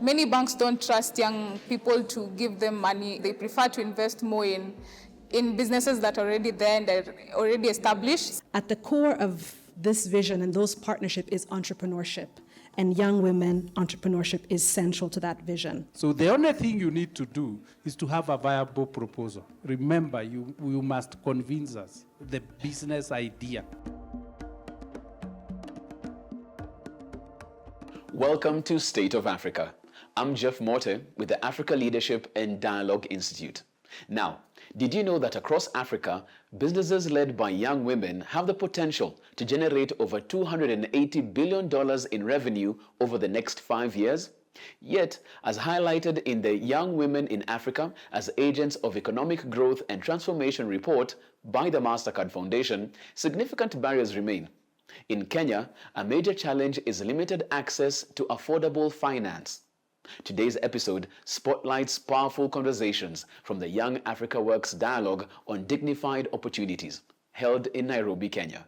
Many banks don't trust young people to give them money. They prefer to invest more in businesses that are already there and are already established. At the core of this vision and those partnership is entrepreneurship. And young women entrepreneurship is central to that vision. So the only thing you need to do is to have a viable proposal. Remember, you must convince us the business idea. Welcome to State of Africa. I'm Jeff Morte with the Africa Leadership and Dialogue Institute. Now, did you know that across Africa, businesses led by young women have the potential to generate over $280 billion in revenue over the next 5 years? Yet, as highlighted in the Young Women in Africa as Agents of Economic Growth and Transformation report by the Mastercard Foundation, significant barriers remain. In Kenya, a major challenge is limited access to affordable finance. Today's episode spotlights powerful conversations from the Young Africa Works Dialogue on Dignified Opportunities, held in Nairobi, Kenya.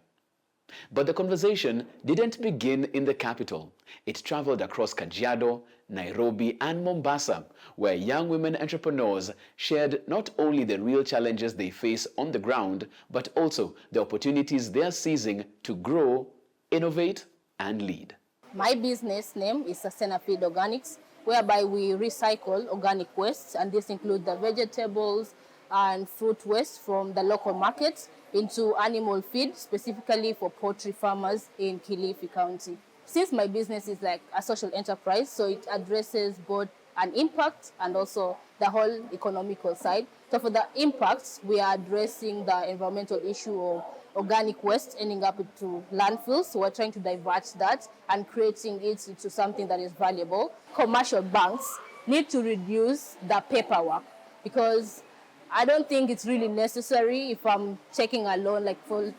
But the conversation didn't begin in the capital. It traveled across Kajiado, Nairobi, and Mombasa, where young women entrepreneurs shared not only the real challenges they face on the ground, but also the opportunities they are seizing to grow, innovate, and lead. My business name is Sustainafeed Organics, whereby we recycle organic wastes, and this includes the vegetables and fruit waste from the local markets into animal feed, specifically for poultry farmers in Kilifi County. Since my business is like a social enterprise, so it addresses both an impact and also the whole economical side. So for the impacts, we are addressing the environmental issue of organic waste ending up into landfills. So we're trying to divert that and creating it into something that is valuable. Commercial banks need to reduce the paperwork, because I don't think it's really necessary if I'm taking a loan, like for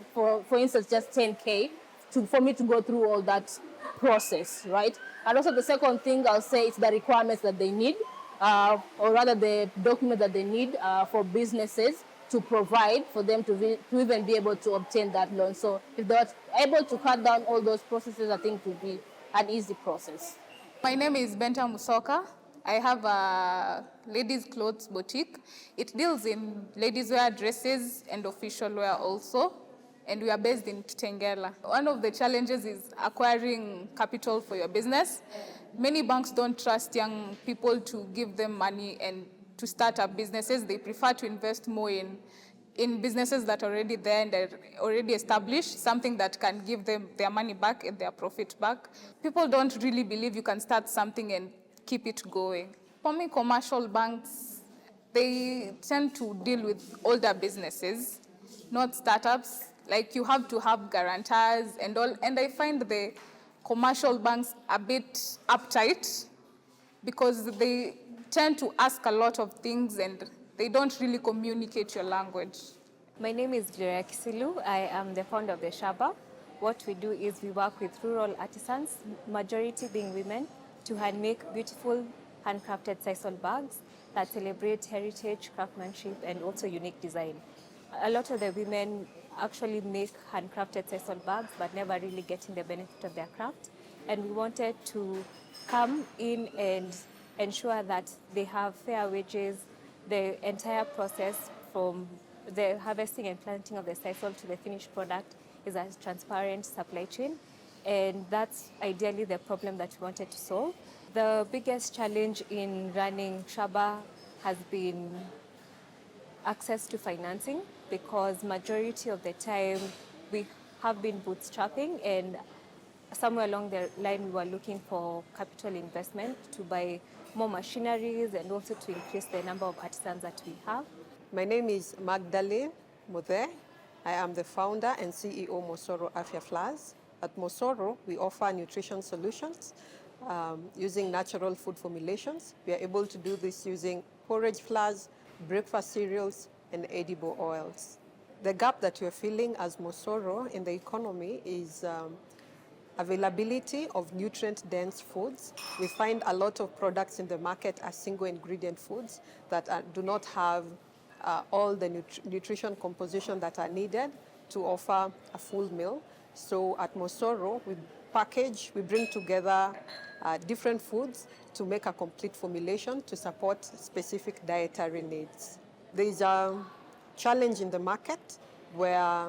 instance, just 10K, for me to go through all that process, right? And also the second thing I'll say is the requirements that they need, or rather the document that they need for businesses to provide for them to even be able to obtain that loan. So if they're able to cut down all those processes, I think it will be an easy process. My name is Benta Musoka. I have a ladies' clothes boutique. It deals in ladies' wear, dresses, and official wear also. And we are based in Kitengela. One of the challenges is acquiring capital for your business. Many banks don't trust young people to give them money and to start up businesses. They prefer to invest more in businesses that are already there and are already established, something that can give them their money back and their profit back. People don't really believe you can start something and keep it going. For me, commercial banks, they tend to deal with older businesses, not startups. Like, you have to have guarantors and all. And I find the commercial banks a bit uptight because they tend to ask a lot of things and they don't really communicate your language. My name is Gloria Kisilu. I am the founder of the Shaba. What we do is we work with rural artisans, majority being women, to hand make beautiful handcrafted sisal bags that celebrate heritage, craftsmanship, and also unique design. A lot of the women actually make handcrafted sisal bags but never really getting the benefit of their craft. And we wanted to come in and ensure that they have fair wages. The entire process from the harvesting and planting of the sisal to the finished product is a transparent supply chain. And that's ideally the problem that we wanted to solve. The biggest challenge in running Shaba has been access to financing, because majority of the time we have been bootstrapping, and somewhere along the line we were looking for capital investment to buy more machineries and also to increase the number of artisans that we have. My name is Magdalene Muthe. I am the founder and CEO Mosoro Afya Flowers. At Mosoro, we offer nutrition solutions using natural food formulations. We are able to do this using porridge flours, breakfast cereals, and edible oils. The gap that we're filling as Mosoro in the economy is availability of nutrient-dense foods. We find a lot of products in the market are single ingredient foods that do not have all the nutrition composition that are needed to offer a full meal. So at Mosoro, we package, we bring together different foods to make a complete formulation to support specific dietary needs. There is a challenge in the market where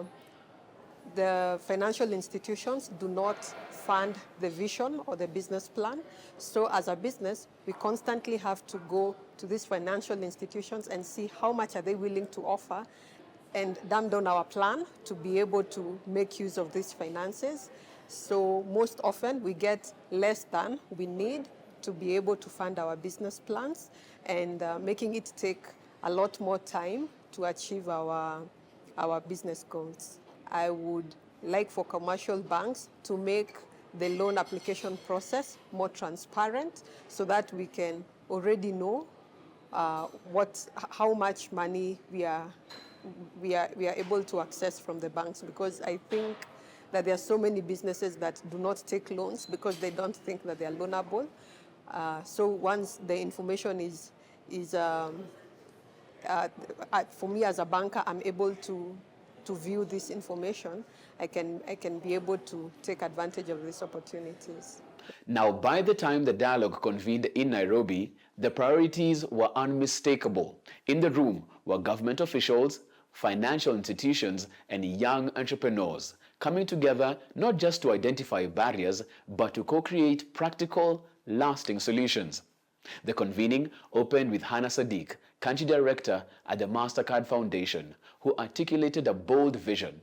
the financial institutions do not fund the vision or the business plan. So as a business, we constantly have to go to these financial institutions and see how much are they willing to offer and dumb down our plan to be able to make use of these finances. So most often we get less than we need to be able to fund our business plans, and making it take a lot more time to achieve our business goals. I would like for commercial banks to make the loan application process more transparent so that we can already know how much money we are able to access from the banks, because I think that there are so many businesses that do not take loans because they don't think that they are loanable. So once the information is for me as a banker, I'm able to view this information, I can be able to take advantage of these opportunities. Now, by the time the dialogue convened in Nairobi, the priorities were unmistakable. In the room were government officials, financial institutions, and young entrepreneurs coming together not just to identify barriers, but to co-create practical, lasting solutions. The convening opened with Hannah Sadiq, country director at the MasterCard Foundation, who articulated a bold vision,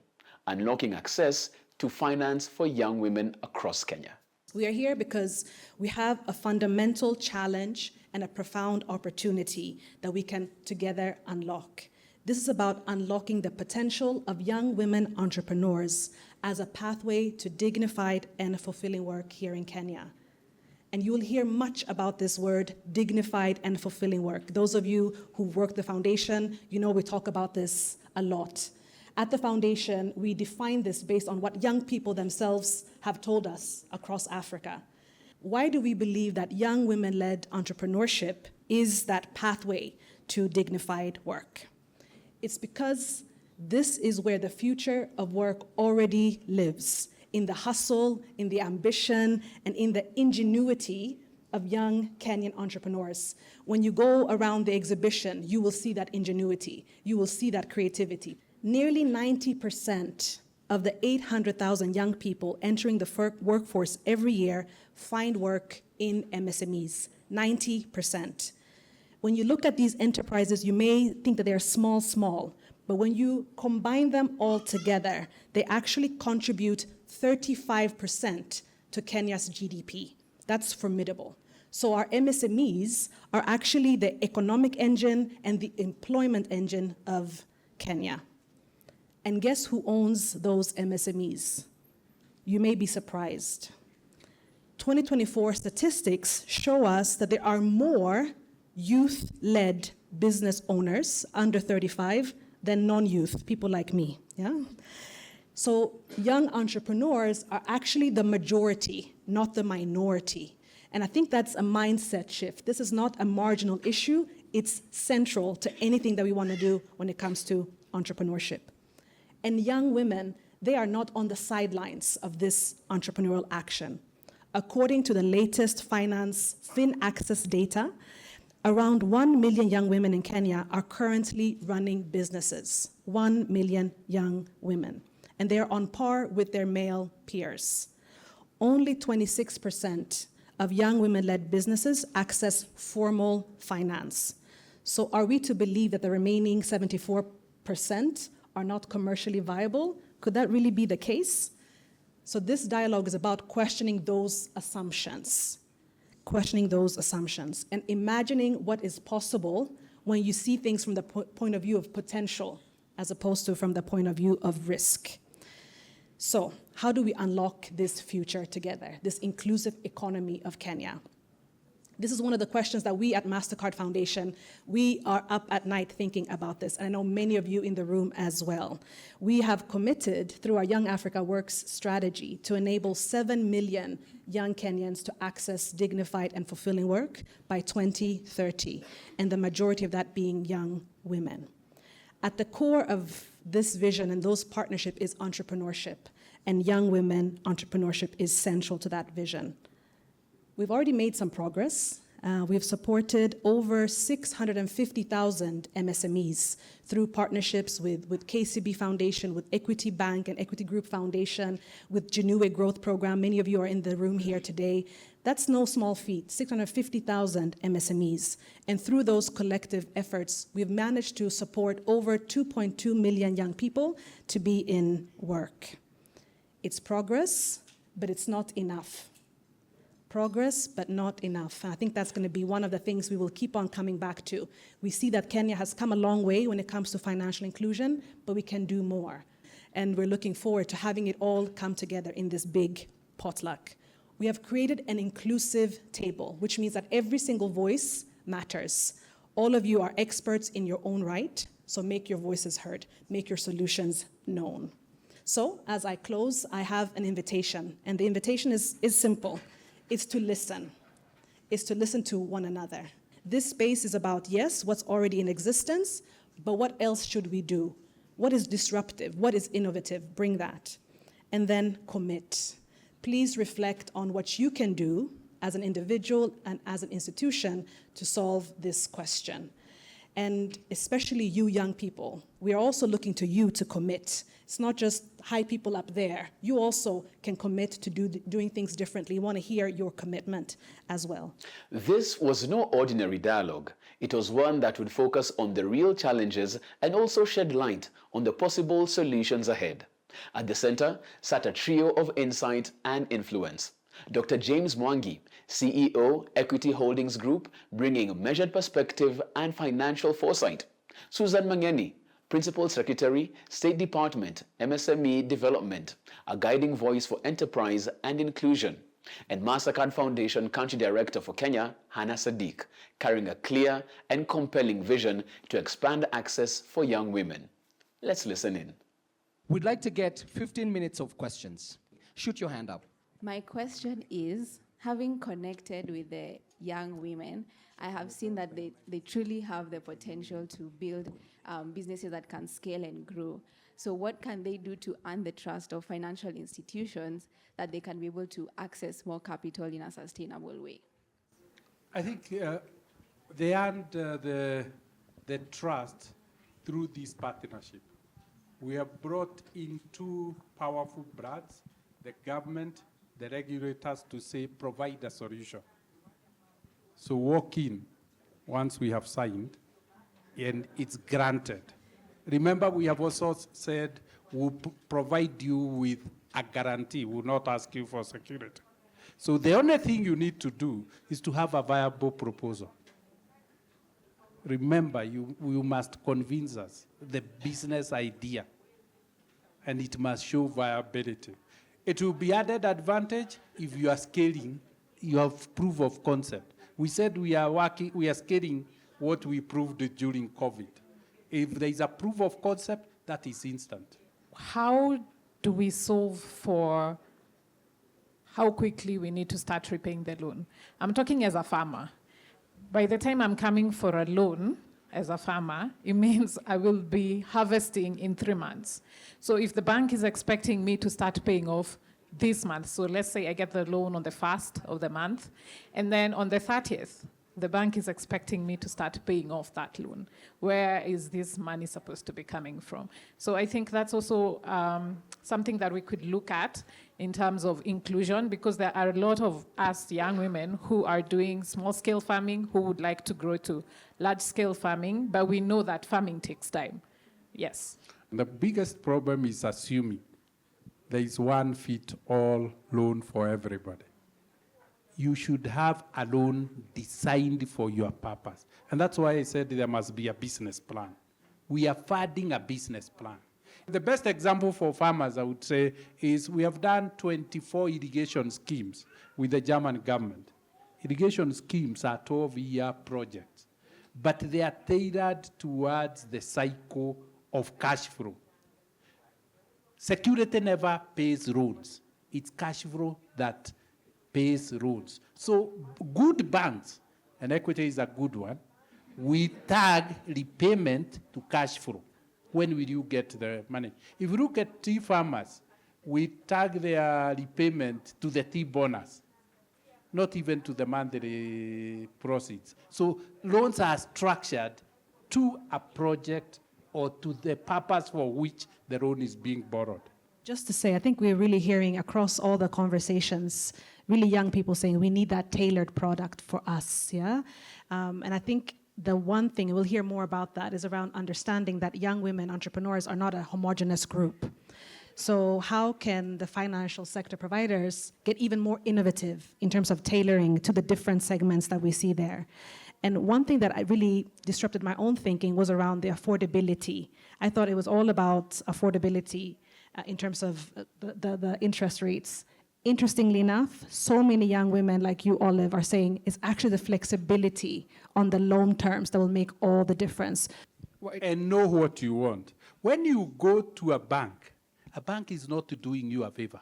unlocking access to finance for young women across Kenya. We are here because we have a fundamental challenge and a profound opportunity that we can together unlock. This is about unlocking the potential of young women entrepreneurs as a pathway to dignified and fulfilling work here in Kenya. And you will hear much about this word, dignified and fulfilling work. Those of you who work the foundation, you know we talk about this a lot. At the foundation, we define this based on what young people themselves have told us across Africa. Why do we believe that young women-led entrepreneurship is that pathway to dignified work? It's because this is where the future of work already lives, in the hustle, in the ambition, and in the ingenuity of young Kenyan entrepreneurs. When you go around the exhibition, you will see that ingenuity, you will see that creativity. Nearly 90% of the 800,000 young people entering the workforce every year find work in MSMEs, 90%. When you look at these enterprises, you may think that they're small, but when you combine them all together, they actually contribute 35% to Kenya's GDP. That's formidable. So our MSMEs are actually the economic engine and the employment engine of Kenya. And guess who owns those MSMEs? You may be surprised. 2024 statistics show us that there are more youth-led business owners under 35 than non-youth, people like me, yeah? So young entrepreneurs are actually the majority, not the minority. And I think that's a mindset shift. This is not a marginal issue, it's central to anything that we want to do when it comes to entrepreneurship. And young women, they are not on the sidelines of this entrepreneurial action. According to the latest FinAccess data, around 1 million young women in Kenya are currently running businesses. 1 million young women. And they're on par with their male peers. Only 26% of young women-led businesses access formal finance. So are we to believe that the remaining 74% are not commercially viable? Could that really be the case? So this dialogue is about questioning those assumptions. And imagining what is possible when you see things from the point of view of potential as opposed to from the point of view of risk. So how do we unlock this future together, this inclusive economy of Kenya? This is one of the questions that we at MasterCard Foundation, we are up at night thinking about this, and I know many of you in the room as well. We have committed through our Young Africa Works strategy to enable 7 million young Kenyans to access dignified and fulfilling work by 2030, and the majority of that being young women. At the core of this vision and those partnerships is entrepreneurship. and young women entrepreneurship is central to that vision. We've already made some progress. We've supported over 650,000 MSMEs through partnerships with KCB Foundation, with Equity Bank and Equity Group Foundation, with Genue Growth Program. Many of you are in the room here today. That's no small feat, 650,000 MSMEs. And through those collective efforts, we've managed to support over 2.2 million young people to be in work. It's progress, but it's not enough. Progress, but not enough. And I think that's going to be one of the things we will keep on coming back to. We see that Kenya has come a long way when it comes to financial inclusion, but we can do more. And we're looking forward to having it all come together in this big potluck. We have created an inclusive table, which means that every single voice matters. All of you are experts in your own right, so make your voices heard, make your solutions known. So as I close, I have an invitation, and the invitation is simple. It's to listen. It's to listen to one another. This space is about, yes, what's already in existence, but what else should we do? What is disruptive? What is innovative? Bring that. And then commit. Please reflect on what you can do as an individual and as an institution to solve this question. And especially you young people, we are also looking to you to commit. It's not just high people up there. You also can commit to doing things differently. We want to hear your commitment as well. This was no ordinary dialogue. It was one that would focus on the real challenges and also shed light on the possible solutions ahead. At the center sat a trio of insight and influence. Dr. James Mwangi, CEO, Equity Holdings Group, bringing measured perspective and financial foresight. Susan Mangeni, Principal Secretary, State Department, MSME Development, a guiding voice for enterprise and inclusion. And Mastercard Foundation Country Director for Kenya, Hannah Sadiq, carrying a clear and compelling vision to expand access for young women. Let's listen in. We'd like to get 15 minutes of questions. Shoot your hand up. My question is, having connected with the young women, I have seen that they truly have the potential to build businesses that can scale and grow. So what can they do to earn the trust of financial institutions that they can be able to access more capital in a sustainable way? I think they earned the trust through this partnership. We have brought in two powerful brands, the government, the regulators, to say, provide a solution. So walk in once we have signed, and it's granted. Remember, we have also said we'll provide you with a guarantee. We'll not ask you for security. So the only thing you need to do is to have a viable proposal. Remember, you must convince us the business idea, and it must show viability. It will be added advantage if you are scaling, you have proof of concept. We said we are scaling what we proved during COVID. If there is a proof of concept, that is instant. How do we solve for how quickly we need to start repaying the loan? I'm talking as a farmer. By the time I'm coming for a loan as a farmer, it means I will be harvesting in 3 months. So if the bank is expecting me to start paying off this month, so let's say I get the loan on the 1st of the month, and then on the 30th, the bank is expecting me to start paying off that loan. Where is this money supposed to be coming from? So I think that's also something that we could look at in terms of inclusion, because there are a lot of us young women who are doing small-scale farming, who would like to grow to large-scale farming, but we know that farming takes time. Yes. The biggest problem is assuming there is one fit all loan for everybody. You should have a loan designed for your purpose. And that's why I said there must be a business plan. We are funding a business plan. The best example for farmers, I would say, is we have done 24 irrigation schemes with the German government. Irrigation schemes are 12-year projects, but they are tailored towards the cycle of cash flow. Security never pays loans. It's cash flow that pays loans. So good banks, and Equity is a good one, we tag repayment to cash flow. When will you get the money? If you look at tea farmers, we tag their repayment to the T-bonus, not even to the monthly proceeds. So loans are structured to a project or to the purpose for which the loan is being borrowed. Just to say, I think we're really hearing across all the conversations, really young people saying we need that tailored product for us, yeah? And I think the one thing, and we'll hear more about that, is around understanding that young women entrepreneurs are not a homogenous group. So how can the financial sector providers get even more innovative in terms of tailoring to the different segments that we see there? And one thing that I really disrupted my own thinking was around the affordability. I thought it was all about affordability in terms of the interest rates. Interestingly enough, so many young women like you, Olive, are saying it's actually the flexibility on the loan terms that will make all the difference. And know what you want. When you go to a bank is not doing you a favor.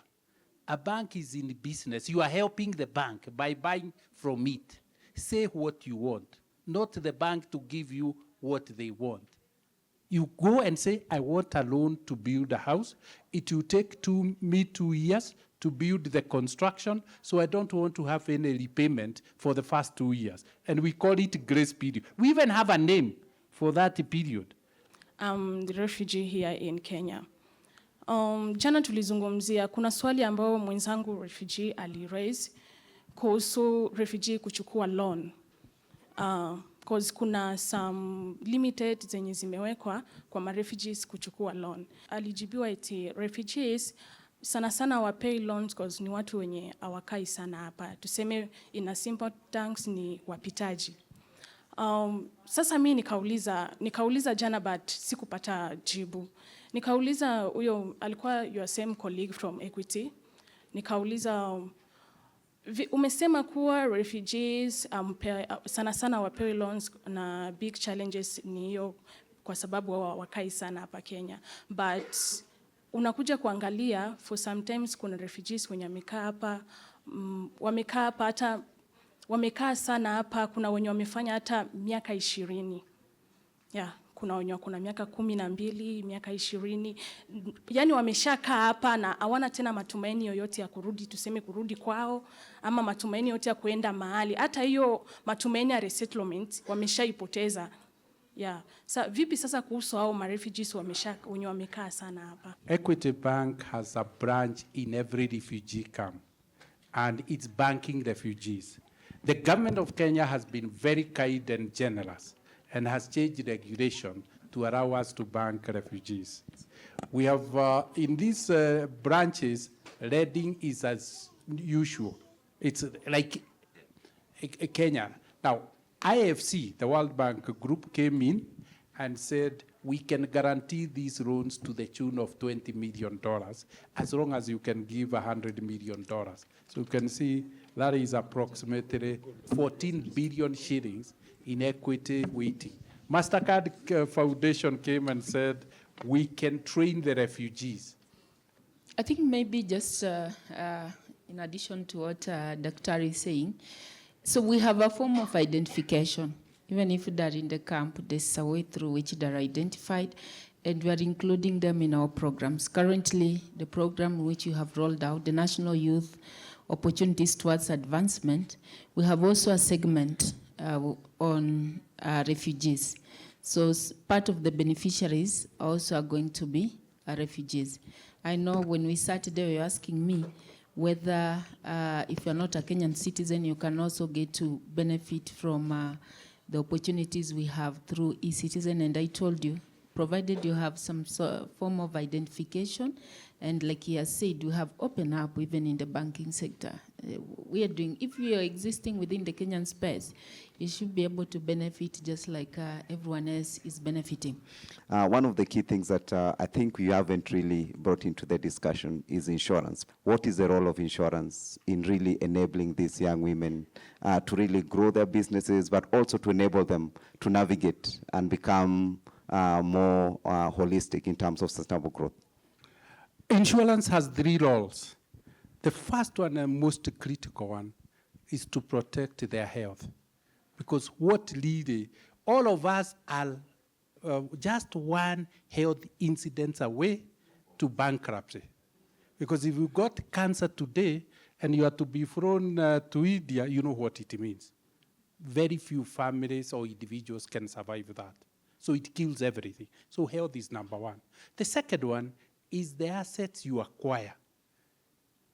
A bank is in business. You are helping the bank by buying from it. Say what you want, not the bank to give you what they want. You go and say, I want a loan to build a house. It will take 2 years to build the construction, so I don't want to have any repayment for the first 2 years. And we call it grace period. We even have a name for that period. I'm the refugee here in Kenya. Jana tulizungumzia, kuna swali ambao mwenzangu refugee aliraise kuhusu refugee kuchukua loan. Because kuna some limited zenye zimewekwa kwa ma refugees kuchukua loan. Alijibiwa eti refugees sana sana wapay loans because ni watu wenye hawakai sana hapa. Tuseme in a simple terms ni wapitaji. Sasa mimi nikauliza jana but sikupata jibu. Nikauliza huyo alikuwa your same colleague from Equity. Nikauliza umesema kuwa refugees sana sana wapewe loans na big challenges ni hiyo kwa sababu hawakai sana hapa Kenya. But unakuja kuangalia for sometimes kuna refugees wenye wamekaa hapa hata wamekaa sana hapa, kuna wenye wamefanya hata miaka 20. Yeah, kuna wenye kuna miaka 12, miaka 20. Yaani wameshakaa hapa na hawana tena matumaini yoyote ya kurudi, tuseme kurudi kwao, ama matumaini yote ya kuenda mahali. Hata hiyo matumaini ya resettlement wameshaipoteza. Yeah. Vipi sasa kuhusu hao ma refugees wenye wamekaa sana hapa? Equity Bank has a branch in every refugee camp, and it's banking refugees. The government of Kenya has been very kind and generous and has changed regulation to allow us to bank refugees. We have, in these branches, lending is as usual. It's like Kenya. Now, IFC, the World Bank group, came in and said, we can guarantee these loans to the tune of $20 million as long as you can give $100 million. So you can see that is approximately 14 billion shillings in equity waiting. MasterCard Foundation came and said, we can train the refugees. I think maybe just in addition to what Dr. is saying, so we have a form of identification. Even if they're in the camp, there's a way through which they're identified, and we are including them in our programs. Currently, the program which you have rolled out, the National Youth Opportunities Towards Advancement, we have also a segment on refugees. So part of the beneficiaries also are going to be refugees. I know when we started there, you were asking me whether if you're not a Kenyan citizen, you can also get to benefit from the opportunities we have through eCitizen, and I told you, provided you have some form of identification, and like he has said, we have opened up even in the banking sector. We are doing, if you are existing within the Kenyan space, you should be able to benefit just like everyone else is benefiting. One of the key things that I think we haven't really brought into the discussion is insurance. What is the role of insurance in really enabling these young women to really grow their businesses, but also to enable them to navigate and become more holistic in terms of sustainable growth? Insurance has 3 roles. The first one and most critical one is to protect their health. Because what really, all of us are just one health incident away to bankruptcy. Because if you got cancer today and you are to be thrown to India, you know what it means. Very few families or individuals can survive that. So it kills everything. So health is number one. The second one is the assets you acquire.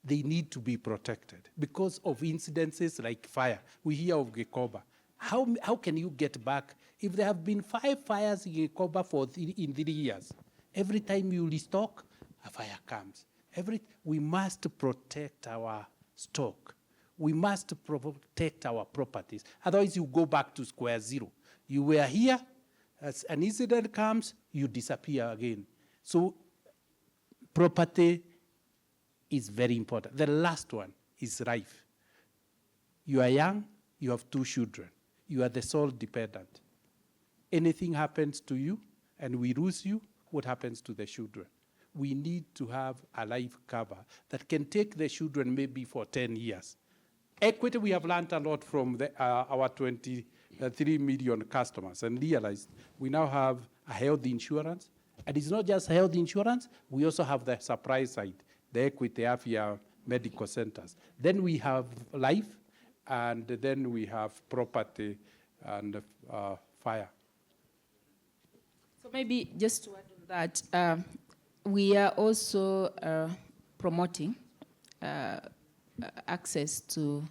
They need to be protected because of incidences like fire. We hear of Gikoba. How can you get back? If there have been 5 fires in Gikoba in 3 years, every time you restock, a fire comes. We must protect our stock. We must protect our properties. Otherwise, you go back to square zero. You were here, as an incident comes, you disappear again. So property is very important. The last one is life. You are young, you have 2 children. You are the sole dependent. Anything happens to you and we lose you, what happens to the children? We need to have a life cover that can take the children maybe for 10 years. Equity, we have learned a lot from our 23 million customers and realized we now have a health insurance. And it's not just health insurance, we also have the supply side, the Equity Afya medical centers. Then we have life, and then we have property and fire. So maybe just to add on that, we are also promoting access to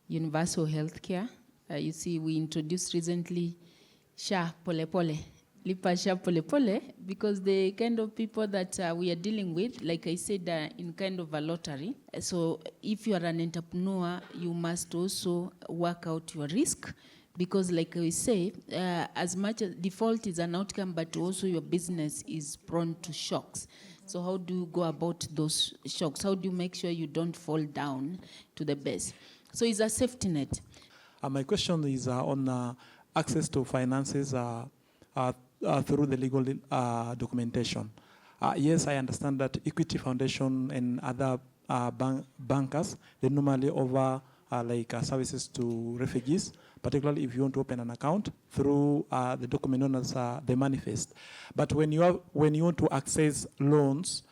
universal health care. You see, we introduced recently SHA Pole Pole, Lipa SHA Pole Pole, because the kind of people that we are dealing with, like I said, in kind of a lottery. So if you are an entrepreneur, you must also work out your risk, because like we say, as much as default is an outcome, but also your business is prone to shocks. So how do you go about those shocks? How do you make sure you don't fall down to the base? So it's a safety net. My question is on access to finances through the legal documentation. Yes, I understand that Equity Foundation and other bankers, they normally offer services to refugees, particularly if you want to open an account through the document known as the manifest. But when you want to access loans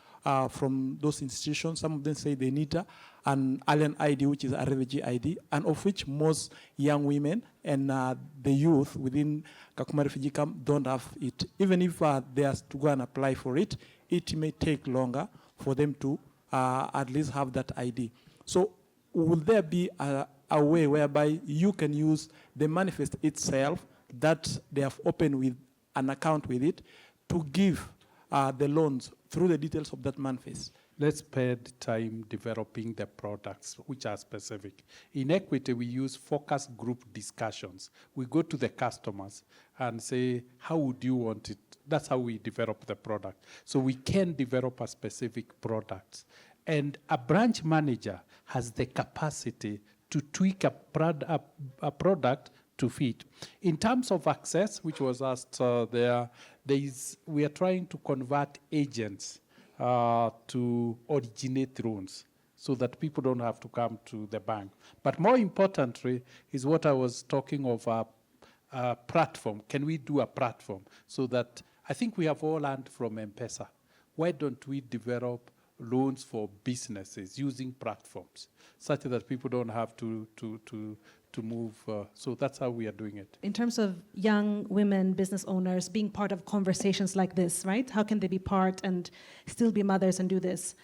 from those institutions, some of them say they need an alien ID, which is a refugee ID, and of which most young women and the youth within Kakuma refugee camp don't have it. Even if they are to go and apply for it, it may take longer for them to at least have that ID. So will there be a way whereby you can use the manifest itself that they have opened with an account with it to give the loans through the details of that manifest? Let's spend time developing the products which are specific. In Equity, we use focus group discussions. We go to the customers and say, how would you want it? That's how we develop the product. So we can develop a specific product. And a branch manager has the capacity to tweak a product to fit. In terms of access, which was asked we are trying to convert agents to originate loans so that people don't have to come to the bank. But more importantly is what I was talking of, a platform. Can we do a platform so that, I think we have all learned from M-Pesa. Why don't we develop loans for businesses using platforms such that people don't have to move. So that's how we are doing it. In terms of young women business owners being part of conversations like this, right? How can they be part and still be mothers and do this?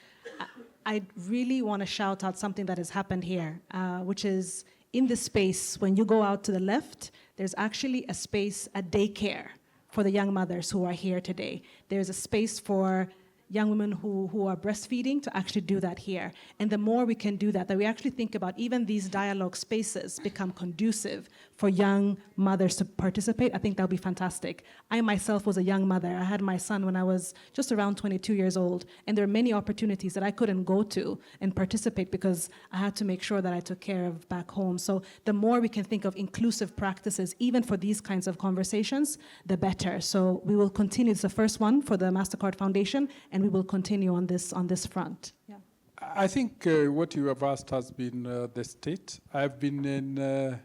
I really want to shout out something that has happened here, which is in this space, when you go out to the left, there's actually a space, a daycare for the young mothers who are here today. There's a space for young women who are breastfeeding to actually do that here. And the more we can do that we actually think about even these dialogue spaces become conducive for young mothers to participate, I think that would be fantastic. I myself was a young mother. I had my son when I was just around 22 years old, and there are many opportunities that I couldn't go to and participate because I had to make sure that I took care of back home. So the more we can think of inclusive practices, even for these kinds of conversations, the better. So we will continue. It's the first one for the MasterCard Foundation, and we will continue on this front. Yeah. I think what you have asked has been the state. I've been in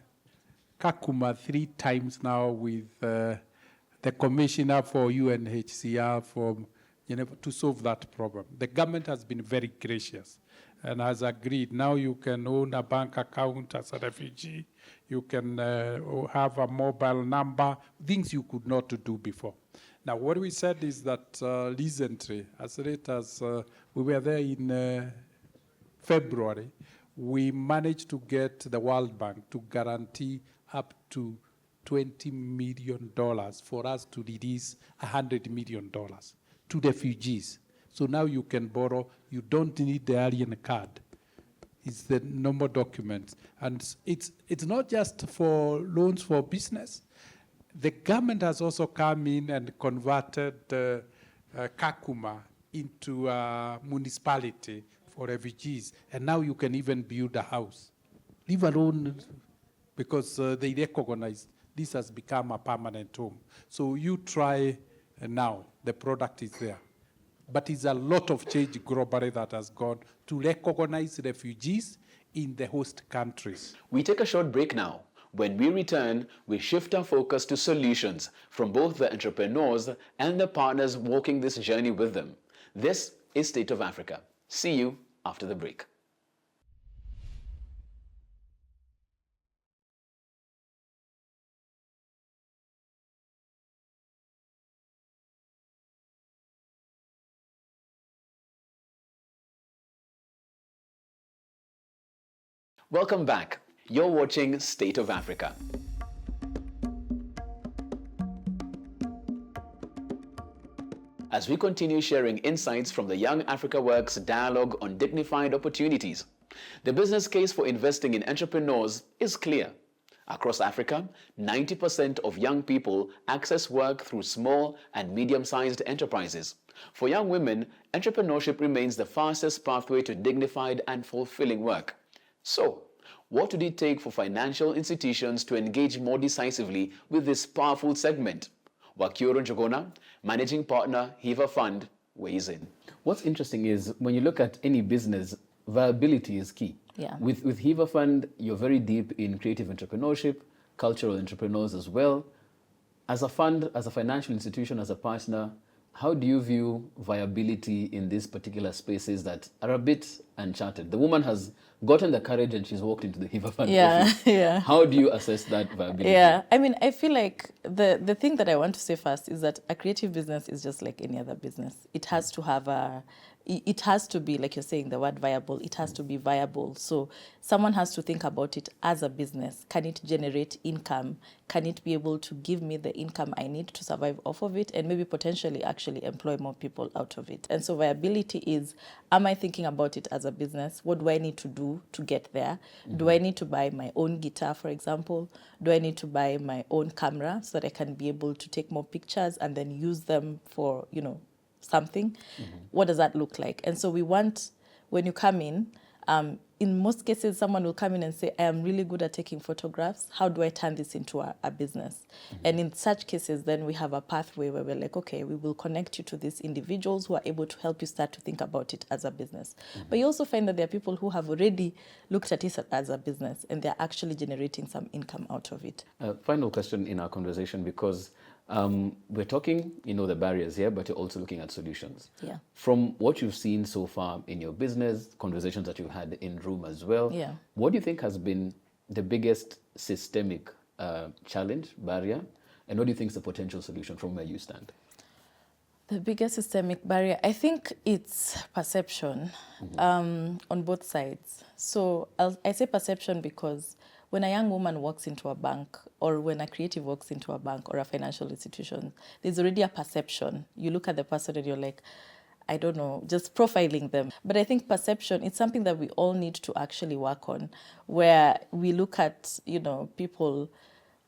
Kakuma 3 times now with the commissioner for UNHCR from to solve that problem. The government has been very gracious and has agreed. Now you can own a bank account as a refugee. You can have a mobile number, things you could not do before. Now, what we said is that recently, as late as we were there in February, we managed to get the World Bank to guarantee up to $20 million for us to release $100 million to refugees. So now you can borrow, you don't need the alien card. It's the normal documents. And it's not just for loans for business. The government has also come in and converted Kakuma into a municipality for refugees. And now you can even build a house. Leave alone, because they recognize this has become a permanent home. So you try now, the product is there. But it's a lot of change globally that has gone to recognize refugees in the host countries. We take a short break now. When we return, we shift our focus to solutions from both the entrepreneurs and the partners walking this journey with them. This is State of Africa. See you after the break. Welcome back. You're watching State of Africa. As we continue sharing insights from the Young Africa Works dialogue on dignified opportunities, the business case for investing in entrepreneurs is clear. Across Africa, 90% of young people access work through small and medium-sized enterprises. For young women, entrepreneurship remains the fastest pathway to dignified and fulfilling work. So, what would it take for financial institutions to engage more decisively with this powerful segment? Wakioro Njogona, Managing Partner, Hiva Fund, weighs in. What's interesting is when you look at any business, viability is key. Yeah. With Hiva Fund, you're very deep in creative entrepreneurship, cultural entrepreneurs as well. As a fund, as a financial institution, as a partner, how do you view viability in these particular spaces that are a bit uncharted? The woman has gotten the courage and she's walked into the Hiva Fund office. Yeah. How do you assess that viability? Yeah, I mean, I feel like the thing that I want to say first is that a creative business is just like any other business. It has to have it has to be, like you're saying, the word viable, it has to be viable. So someone has to think about it as a business. Can it generate income? Can it be able to give me the income I need to survive off of it, and maybe potentially actually employ more people out of it? And so viability is, am I thinking about it as a business? What do I need to do to get there? Mm-hmm. Do I need to buy my own guitar, for example? Do I need to buy my own camera so that I can be able to take more pictures and then use them for, something? Mm-hmm. What does that look like? And so we want, when you come in most cases, someone will come in and say, I am really good at taking photographs. How do I turn this into a business? Mm-hmm. And in such cases, then we have a pathway where we're like, okay, we will connect you to these individuals who are able to help you start to think about it as a business. Mm-hmm. But you also find that there are people who have already looked at it as a business and they're actually generating some income out of it. Final question in our conversation, because we're talking, the barriers here, but you're also looking at solutions. Yeah. From what you've seen so far in your business, conversations that you've had in room as well, yeah. What do you think has been the biggest systemic challenge, barrier, and what do you think is the potential solution from where you stand? The biggest systemic barrier, I think it's perception, mm-hmm. On both sides. So I say perception because when a young woman walks into a bank, or when a creative walks into a bank or a financial institution, there's already a perception. You look at the person and you're like, I don't know, just profiling them. But I think perception, it's something that we all need to actually work on, where we look at, people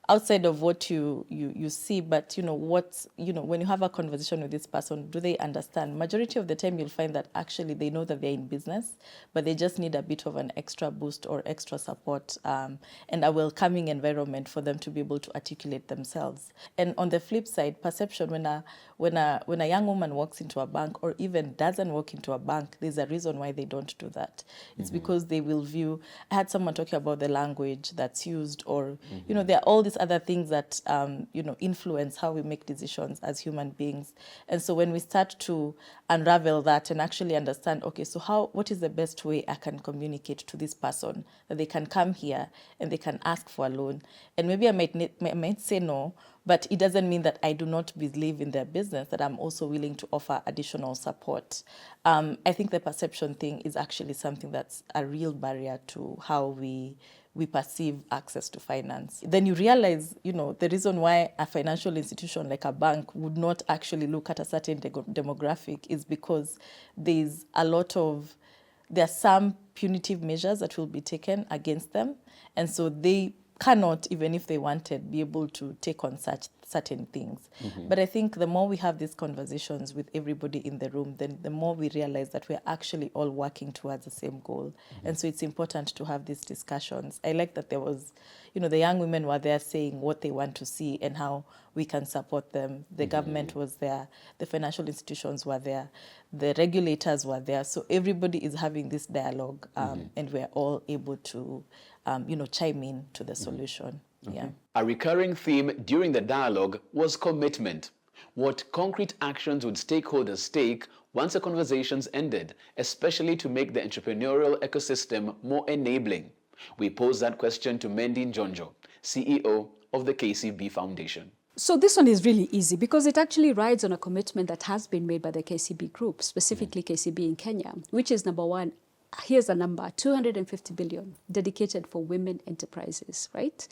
outside of what you see, but when you have a conversation with this person, do they understand? Majority of the time you'll find that actually they know that they're in business, but they just need a bit of an extra boost or extra support and a welcoming environment for them to be able to articulate themselves. And on the flip side, perception, when a young woman walks into a bank or even doesn't walk into a bank, there's a reason why they don't do that. It's mm-hmm. because they will view, I had someone talking about the language that's used, or, mm-hmm. There are all these other things that, influence how we make decisions as human beings. And so when we start to unravel that and actually understand, okay, so what is the best way I can communicate to this person that they can come here and they can ask for a loan? And maybe I might say no, but it doesn't mean that I do not believe in their business, that I'm also willing to offer additional support. I think the perception thing is actually something that's a real barrier to how we perceive access to finance. Then you realize, the reason why a financial institution like a bank would not actually look at a certain demographic is because there are some punitive measures that will be taken against them. And so they cannot, even if they wanted, be able to take on such certain things. But I think the more we have these conversations with everybody in the room, then the more we realize that we're actually all working towards the same goal. And so it's important to have these discussions. I like that there was, the young women were there saying what they want to see and how we can support them. The government was there, the financial institutions were there, the regulators were there. So everybody is having this dialogue, and we're all able to chime in to the solution. Yeah. A recurring theme during the dialogue was commitment. What concrete actions would stakeholders take once the conversations ended, especially to make the entrepreneurial ecosystem more enabling? We posed that question to Mendy Njonjo, CEO of the KCB Foundation. So this one is really easy because it actually rides on a commitment that has been made by the KCB group, specifically KCB in Kenya, which is number one. Here's a number, 250 billion dedicated for women enterprises, right?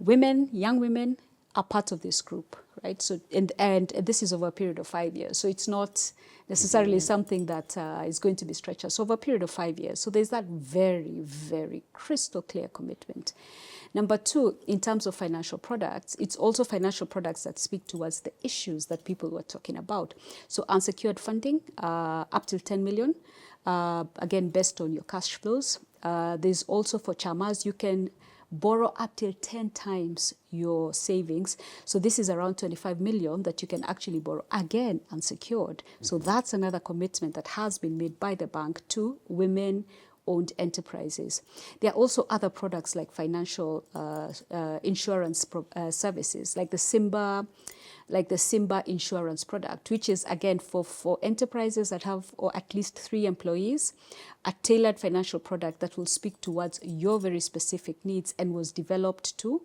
Women, young women are part of this group, right? So, and this is over a period of 5 years. So it's not necessarily something that is going to be stretched. So over a period of 5 years. So there's that very, very crystal clear commitment. Number two, in terms of financial products, it's also financial products that speak towards the issues that people were talking about. So unsecured funding, up till 10 million, again, based on your cash flows. There's also for chamas, you can borrow up till 10 times your savings. So this is around 25 million that you can actually borrow, again, unsecured. So that's another commitment that has been made by the bank to women-owned enterprises. There are also other products like financial insurance services, like the Simba insurance product, which is, again, for enterprises that have or at least 3 employees, a tailored financial product that will speak towards your very specific needs and was developed to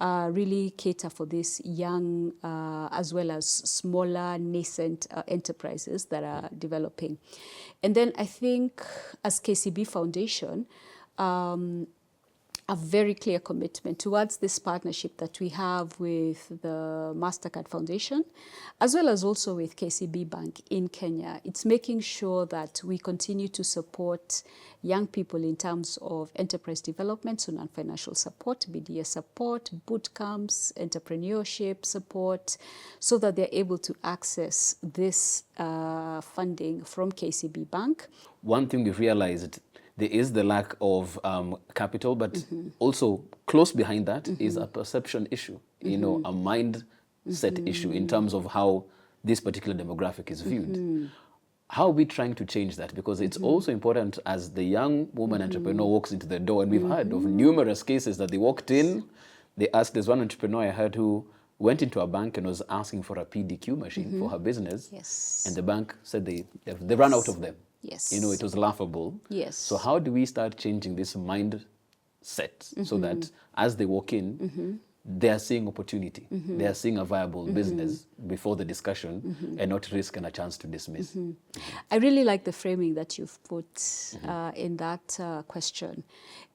really cater for these young as well as smaller nascent enterprises that are developing. And then I think as KCB Foundation, a very clear commitment towards this partnership that we have with the MasterCard Foundation, as well as also with KCB Bank in Kenya. It's making sure that we continue to support young people in terms of enterprise development, so non-financial support, BDS support, boot camps, entrepreneurship support, so that they're able to access this funding from KCB Bank. One thing we've realized, there is the lack of capital, but also close behind that is a perception issue, a mindset issue in terms of how this particular demographic is viewed. How are we trying to change that? Because it's also important as the young woman entrepreneur walks into the door, and we've heard of numerous cases that they walked in, they asked, there's one entrepreneur I heard who went into a bank and was asking for a PDQ machine for her business, and the bank said they ran out of them. Yes. It was laughable. Yes. So how do we start changing this mindset so that as they walk in, they are seeing opportunity. They are seeing a viable business before the discussion and not risk and a chance to dismiss. I really like the framing that you've put in that question.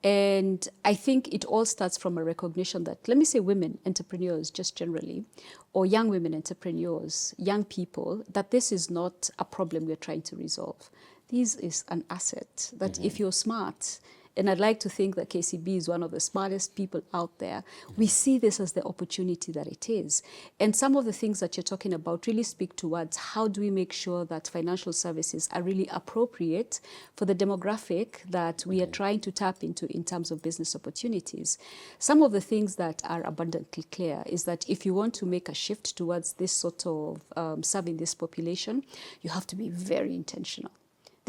And I think it all starts from a recognition that, let me say women entrepreneurs just generally, or young women entrepreneurs, young people, that this is not a problem we're trying to resolve. This is an asset that if you're smart, and I'd like to think that KCB is one of the smartest people out there, we see this as the opportunity that it is. And some of the things that you're talking about really speak towards how do we make sure that financial services are really appropriate for the demographic that we are trying to tap into in terms of business opportunities. Some of the things that are abundantly clear is that if you want to make a shift towards this sort of serving this population, you have to be very intentional.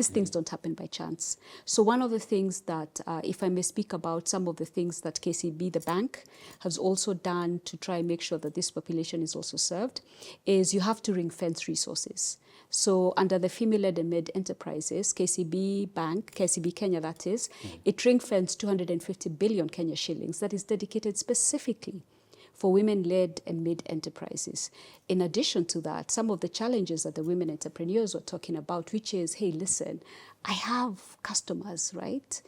These things don't happen by chance. So one of the things that, if I may speak about some of the things that KCB, the bank, has also done to try and make sure that this population is also served, is you have to ring fence resources. So under the female-led and mid enterprises, KCB Bank, KCB Kenya that is, it ring-fenced 250 billion Kenya shillings that is dedicated specifically for women-led and mid-enterprises. In addition to that, some of the challenges that the women entrepreneurs were talking about, which is, hey, listen, I have customers, right?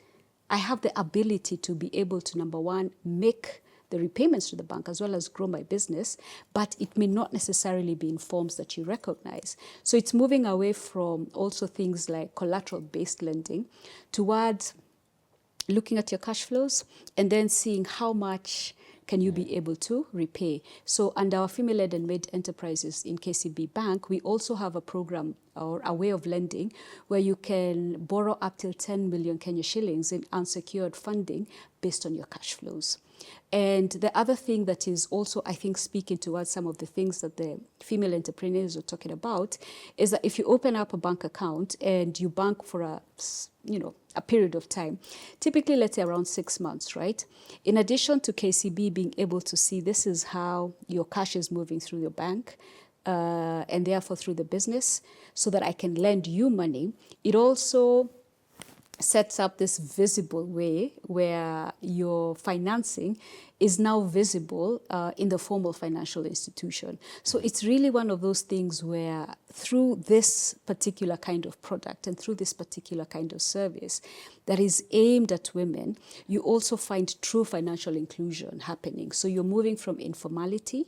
I have the ability to be able to, number one, make the repayments to the bank as well as grow my business, but it may not necessarily be in forms that you recognize. So it's moving away from also things like collateral-based lending towards looking at your cash flows and then seeing how much can you be able to repay. So under our female-led and mid-enterprises in KCB Bank, we also have a program or a way of lending where you can borrow up till 10 million Kenya shillings in unsecured funding based on your cash flows. And the other thing that is also, I think, speaking towards some of the things that the female entrepreneurs are talking about is that if you open up a bank account and you bank for a period of time, typically let's say around 6 months, right? In addition to KCB being able to see this is how your cash is moving through your bank, and therefore through the business, so that I can lend you money, it also sets up this visible way where your financing is now visible in the formal financial institution. So it's really one of those things where through this particular kind of product and through this particular kind of service that is aimed at women, you also find true financial inclusion happening. So you're moving from informality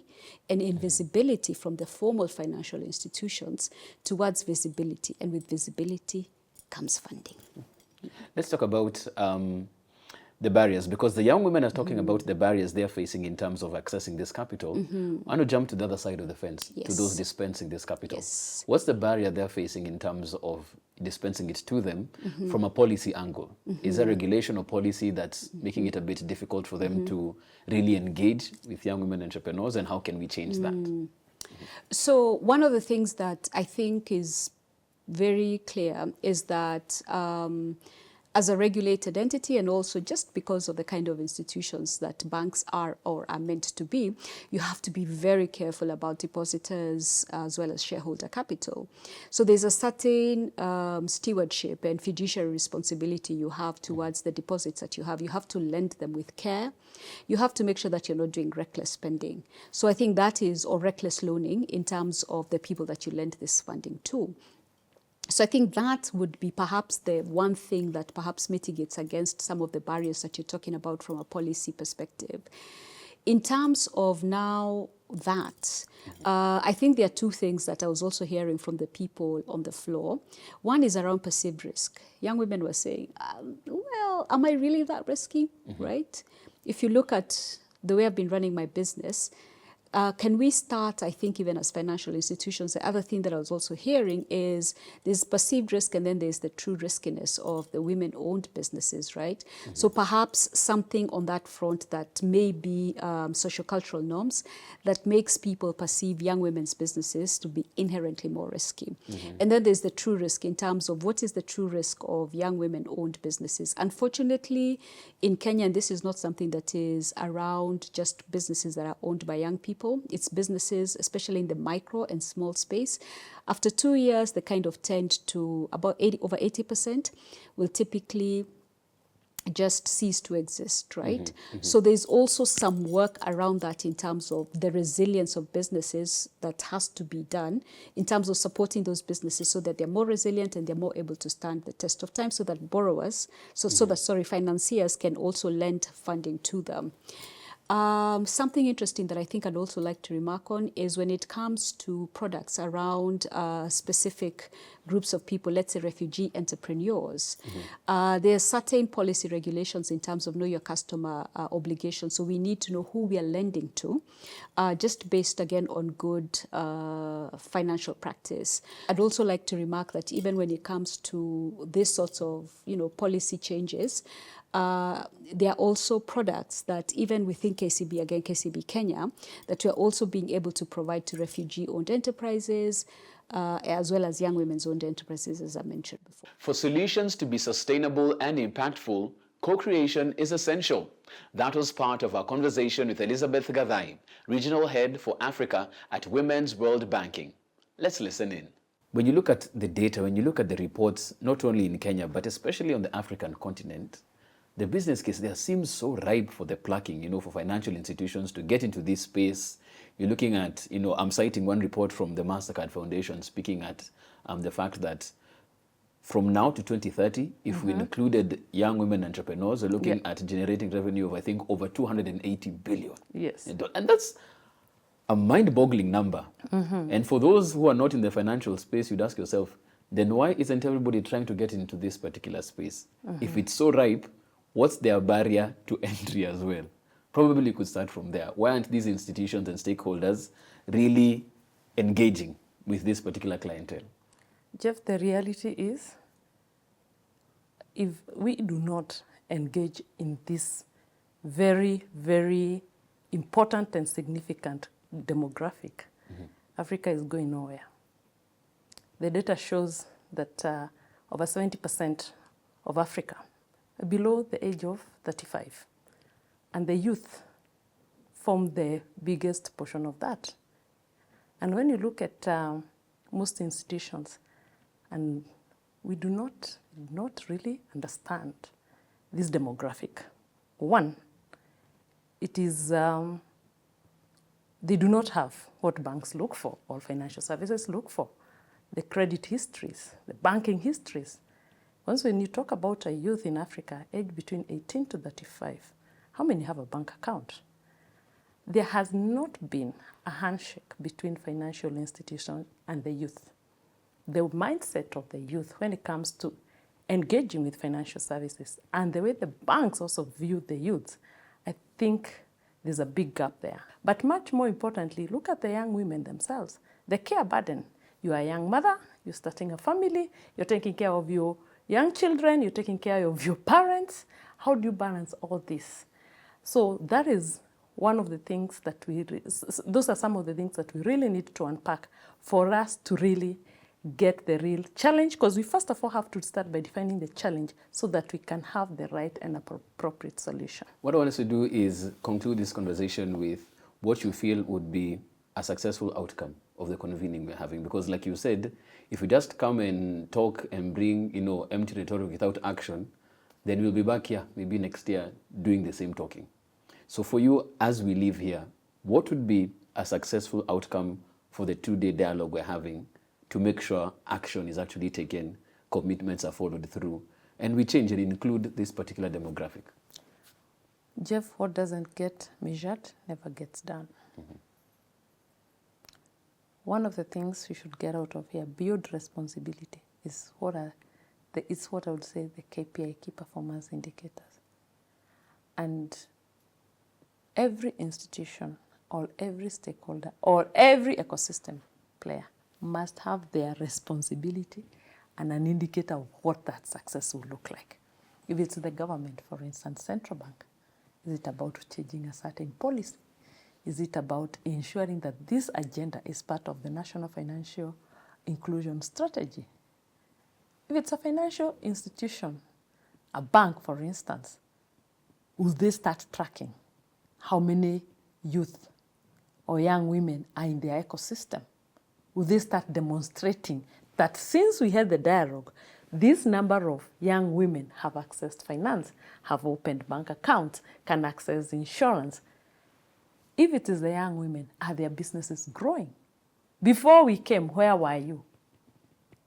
and invisibility from the formal financial institutions towards visibility, and with visibility comes funding. Let's talk about the barriers, because the young women are talking about the barriers they're facing in terms of accessing this capital. I want to jump to the other side of the fence, to those dispensing this capital. What's the barrier they're facing in terms of dispensing it to them from a policy angle? Is there regulation or policy that's making it a bit difficult for them to really engage with young women entrepreneurs, and how can we change that? So one of the things that I think is very clear is that as a regulated entity, and also just because of the kind of institutions that banks are or are meant to be, you have to be very careful about depositors as well as shareholder capital. So there's a certain stewardship and fiduciary responsibility you have towards the deposits that you have. You have to lend them with care. You have to make sure that you're not doing reckless spending. So I think that is, or reckless loaning in terms of the people that you lend this funding to. So I think that would be perhaps the one thing that perhaps mitigates against some of the barriers that you're talking about from a policy perspective. In terms of now that, I think there are two things that I was also hearing from the people on the floor. One is around perceived risk. Young women were saying, well, am I really that risky, right? If you look at the way I've been running my business, can we start, I think, even as financial institutions? The other thing that I was also hearing is there's perceived risk, and then there's the true riskiness of the women-owned businesses, right? So perhaps something on that front that may be sociocultural norms that makes people perceive young women's businesses to be inherently more risky. And then there's the true risk in terms of what is the true risk of young women-owned businesses. Unfortunately, in Kenya, and this is not something that is around just businesses that are owned by young people, it's businesses, especially in the micro and small space. After 2 years, they kind of tend to, about over 80% will typically just cease to exist, right? So there's also some work around that in terms of the resilience of businesses that has to be done in terms of supporting those businesses so that they're more resilient and they're more able to stand the test of time, so that borrowers, financiers can also lend funding to them. Something interesting that I think I'd also like to remark on is when it comes to products around specific groups of people, let's say refugee entrepreneurs, there are certain policy regulations in terms of know your customer obligations. So we need to know who we are lending to, just based again on good financial practice. I'd also like to remark that even when it comes to these sorts of policy changes, there are also products that even within KCB, again KCB Kenya, that we are also being able to provide to refugee-owned enterprises, as well as young women's owned enterprises, as I mentioned before. For solutions to be sustainable and impactful, co-creation is essential. That was part of our conversation with Elizabeth Gathai, Regional Head for Africa at Women's World Banking. Let's listen in. When you look at the data, when you look at the reports, not only in Kenya, but especially on the African continent, the business case there seems so ripe for the plucking, for financial institutions to get into this space. You're looking at, I'm citing one report from the MasterCard Foundation speaking at the fact that from now to 2030, if we included young women entrepreneurs, we're looking at generating revenue of, I think, over 280 billion. Yes. And that's a mind-boggling number. And for those who are not in the financial space, you'd ask yourself, then why isn't everybody trying to get into this particular space? If it's so ripe, what's their barrier to entry as well? Probably could start from there. Why aren't these institutions and stakeholders really engaging with this particular clientele? Jeff, the reality is, if we do not engage in this very, very important and significant demographic, Africa is going nowhere. The data shows that over 70% of Africa are below the age of 35. And the youth form the biggest portion of that. And when you look at most institutions, and we do not really understand this demographic. One, it is, they do not have what banks look for, or financial services look for. The credit histories, the banking histories. Once when you talk about a youth in Africa, aged between 18 to 35, how many have a bank account? There has not been a handshake between financial institutions and the youth. The mindset of the youth when it comes to engaging with financial services and the way the banks also view the youth, I think there's a big gap there. But much more importantly, look at the young women themselves. The care burden. You are a young mother, you're starting a family, you're taking care of your young children, you're taking care of your parents. How do you balance all this? So that is one of the things that those are some of the things that we really need to unpack for us to really get the real challenge, because we first of all have to start by defining the challenge so that we can have the right and appropriate solution. What I want us to do is conclude this conversation with what you feel would be a successful outcome of the convening we're having. Because like you said, if we just come and talk and bring, empty rhetoric without action, then we'll be back here maybe next year doing the same talking. So for you, as we live here, what would be a successful outcome for the two-day dialogue we're having to make sure action is actually taken, commitments are followed through, and we change and include this particular demographic? Jeff, what doesn't get measured never gets done. One of the things we should get out of here, beyond responsibility, is what I would say the KPI, key performance indicators. And every institution or every stakeholder or every ecosystem player must have their responsibility and an indicator of what that success will look like. If it's the government, for instance, central bank, is it about changing a certain policy? Is it about ensuring that this agenda is part of the national financial inclusion strategy? If it's a financial institution, a bank, for instance, will they start tracking how many youth or young women are in their ecosystem? Will they start demonstrating that since we had the dialogue, this number of young women have accessed finance, have opened bank accounts, can access insurance? If it is the young women, are their businesses growing? Before we came, where were you?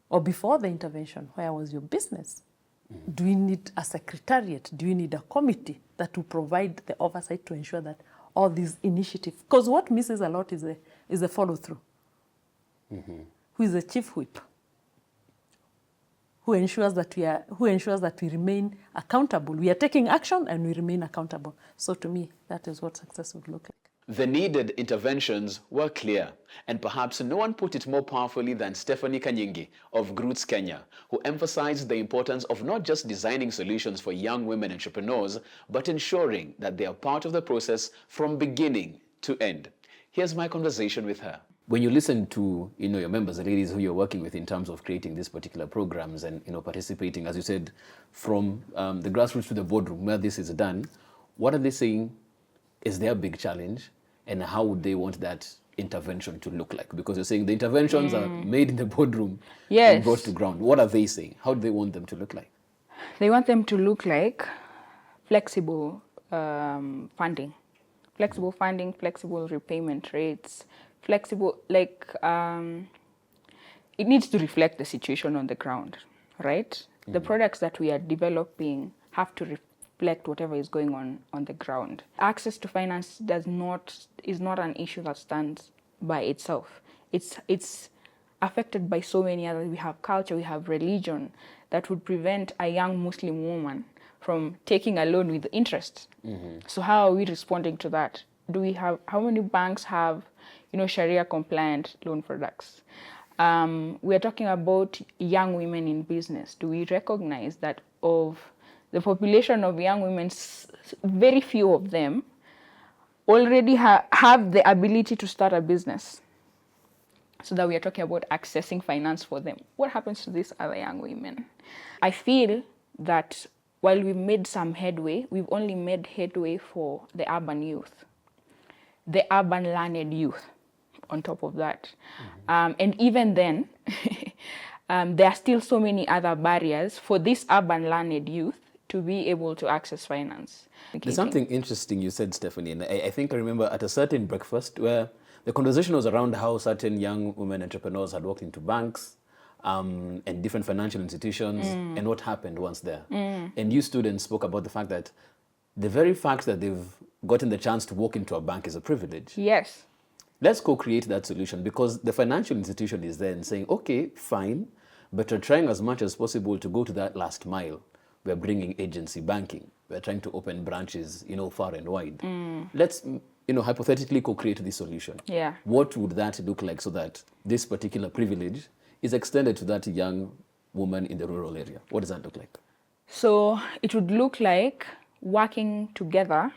Or before the intervention, where was your business? Do we need a secretariat? Do we need a committee that will provide the oversight to ensure that all these initiatives, because what misses a lot is the follow-through. Who is the chief whip? Who ensures that we remain accountable? We are taking action and we remain accountable. So to me, that is what success would look like. The needed interventions were clear, and perhaps no one put it more powerfully than Stephanie Kanyingi of Groots Kenya, who emphasized the importance of not just designing solutions for young women entrepreneurs, but ensuring that they are part of the process from beginning to end. Here's my conversation with her. When you listen to your members, the ladies who you're working with in terms of creating these particular programs and participating, as you said, from the grassroots to the boardroom where this is done, what are they saying is their big challenge, and how would they want that intervention to look like? Because you're saying the interventions are made in the boardroom and brought to ground. What are they saying? How do they want them to look like? They want them to look like flexible funding, flexible repayment rates, flexible, it needs to reflect the situation on the ground, right? The products that we are developing have to reflect whatever is going on the ground. Access to finance is not an issue that stands by itself. It's affected by so many others. We have culture, we have religion that would prevent a young Muslim woman from taking a loan with interest. So how are we responding to that? How many banks have Sharia compliant loan products? We are talking about young women in business. Do we recognize that of the population of young women, very few of them already have the ability to start a business? So that we are talking about accessing finance for them. What happens to these other young women? I feel that while we've made some headway, we've only made headway for the urban youth, the urban learned youth on top of that. And even then, there are still so many other barriers for this urban learned youth to be able to access finance. There's something interesting you said, Stephanie, and I think I remember at a certain breakfast where the conversation was around how certain young women entrepreneurs had walked into banks and different financial institutions and what happened once there. And you stood and spoke about the fact that the very fact that they've gotten the chance to walk into a bank is a privilege. Yes. Let's co-create that solution, because the financial institution is there and saying, okay, fine, but we're trying as much as possible to go to that last mile. We're bringing agency banking. We're trying to open branches, far and wide. Let's, hypothetically co-create this solution. Yeah. What would that look like so that this particular privilege is extended to that young woman in the rural area? What does that look like? So it would look like working together,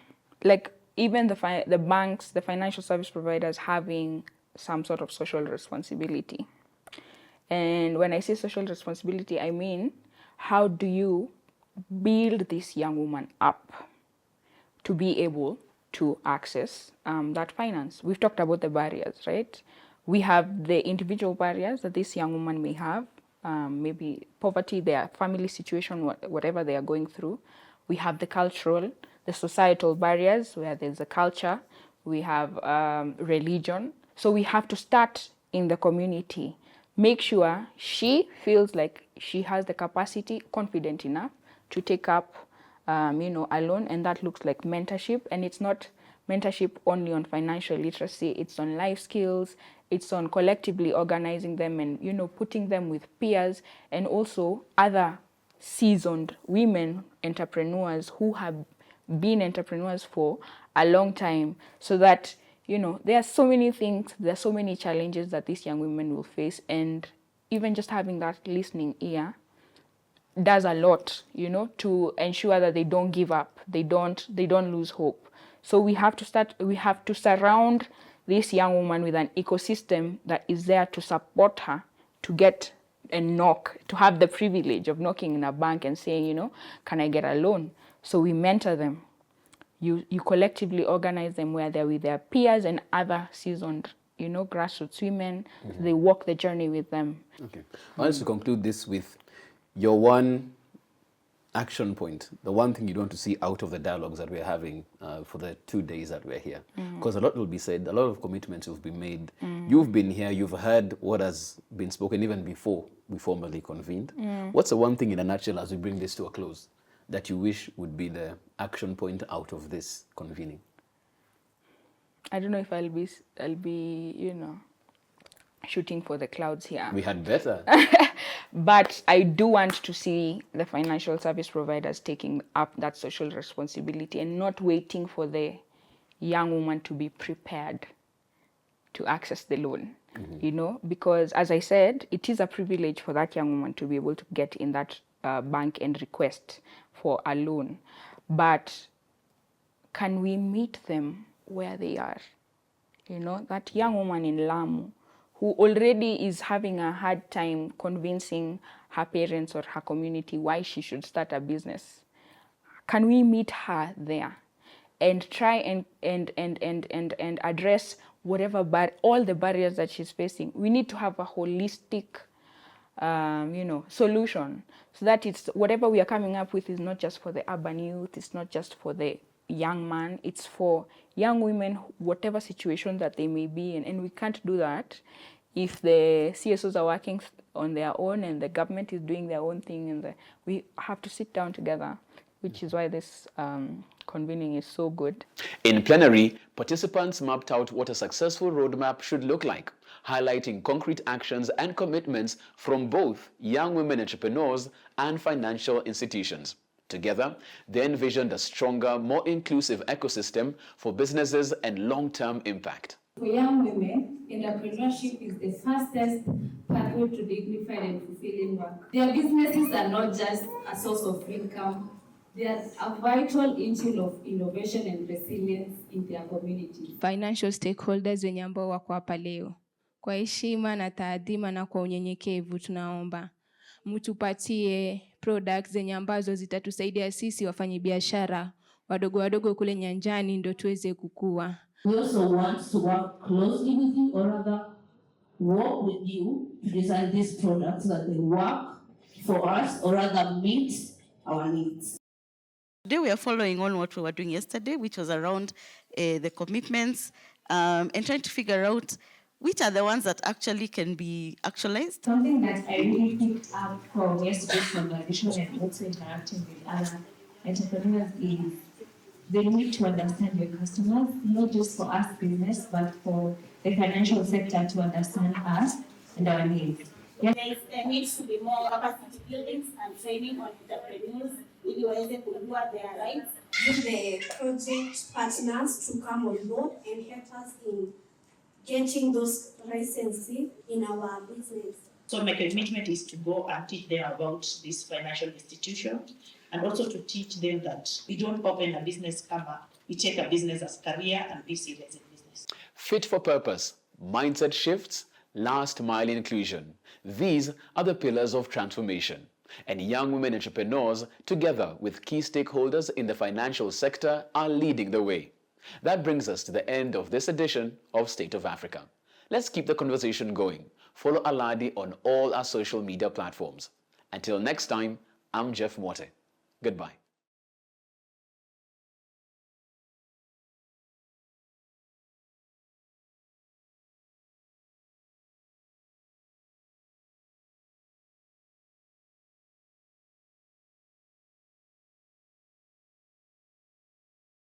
like even the banks, the financial service providers having some sort of social responsibility. And when I say social responsibility, I mean, how do you build this young woman up to be able to access that finance? We've talked about the barriers, right? We have the individual barriers that this young woman may have, maybe poverty, their family situation, whatever they are going through. We have the cultural, the societal barriers where there's a culture. We have religion. So we have to start in the community. Make sure she feels like she has the capacity, confident enough to take up, a loan, and that looks like mentorship. And it's not mentorship only on financial literacy. It's on life skills. It's on collectively organizing them and, putting them with peers and also other seasoned women entrepreneurs who have been entrepreneurs for a long time, so that, there are so many things, there are so many challenges that these young women will face, and even just having that listening ear does a lot, to ensure that they don't give up, they don't lose hope. So we have to surround this young woman with an ecosystem that is there to support her to get and knock, to have the privilege of knocking in a bank and saying, can I get a loan? So we mentor them. You collectively organize them where they're with their peers and other seasoned, grassroots women. So they walk the journey with them. Okay. I want to conclude this with your one action point, the one thing you want to see out of the dialogues that we're having for the 2 days that we're here. Because a lot will be said, a lot of commitments will be made. You've been here, you've heard what has been spoken even before we formally convened. What's the one thing in a nutshell as we bring this to a close that you wish would be the action point out of this convening? I don't know if I'll be, shooting for the clouds here. We had better. But I do want to see the financial service providers taking up that social responsibility and not waiting for the young woman to be prepared to access the loan. You know, because as I said, it is a privilege for that young woman to be able to get in that bank and request for a loan. But can we meet them where they are? You know, that young woman in Lamu who already is having a hard time convincing her parents or her community why she should start a business. Can we meet her there and try and address whatever all the barriers that she's facing? We need to have a holistic you know, solution, so that it's whatever we are coming up with is not just for the urban youth, it's not just for the young man, it's for young women, whatever situation that they may be in. And we can't do that if the CSOs are working on their own and the government is doing their own thing, and we have to sit down together, which is why this convening is so good. In plenary, participants mapped out what a successful roadmap should look like, highlighting concrete actions and commitments from both young women entrepreneurs and financial institutions. Together, they envisioned a stronger, more inclusive ecosystem for businesses and long-term impact. For young women, entrepreneurship is the fastest pathway to dignified and fulfilling work. Their businesses are not just a source of income, they are a vital engine of innovation and resilience in their community. Financial stakeholders wenye ambao wako hapa leo, kwa heshima na taadhima na kwa unyenyekevu tunaomba mtupatie products zenye ambazo zitatusaidia sisi wafanyabiashara wadogo wadogo kule nyanjani ndo tuweze kukua. We also want to work closely with you, or rather work with you to design these products that will work for us, or rather meet our needs. Today we are following on what we were doing yesterday, which was around the commitments and trying to figure out which are the ones that actually can be actualized. Something that I really picked up from yesterday's conversation and also interacting with other entrepreneurs is they need to understand your customers, not just for us business, but for the financial sector to understand us and our needs. There needs to be more capacity buildings and training on entrepreneurs ili waweze kujua their rights. With the project partners to come on board and help us in getting those licenses in our business. So my commitment is to go and teach them about this financial institution, and also to teach them that we don't open a business kama, we take a business as career and be serious in business. Fit for purpose, mindset shifts, last mile inclusion. These are the pillars of transformation. And young women entrepreneurs, together with key stakeholders in the financial sector, are leading the way. That brings us to the end of this edition of State of Africa. Let's keep the conversation going. Follow Aladi on all our social media platforms. Until next time, I'm Jeff Morte. Goodbye.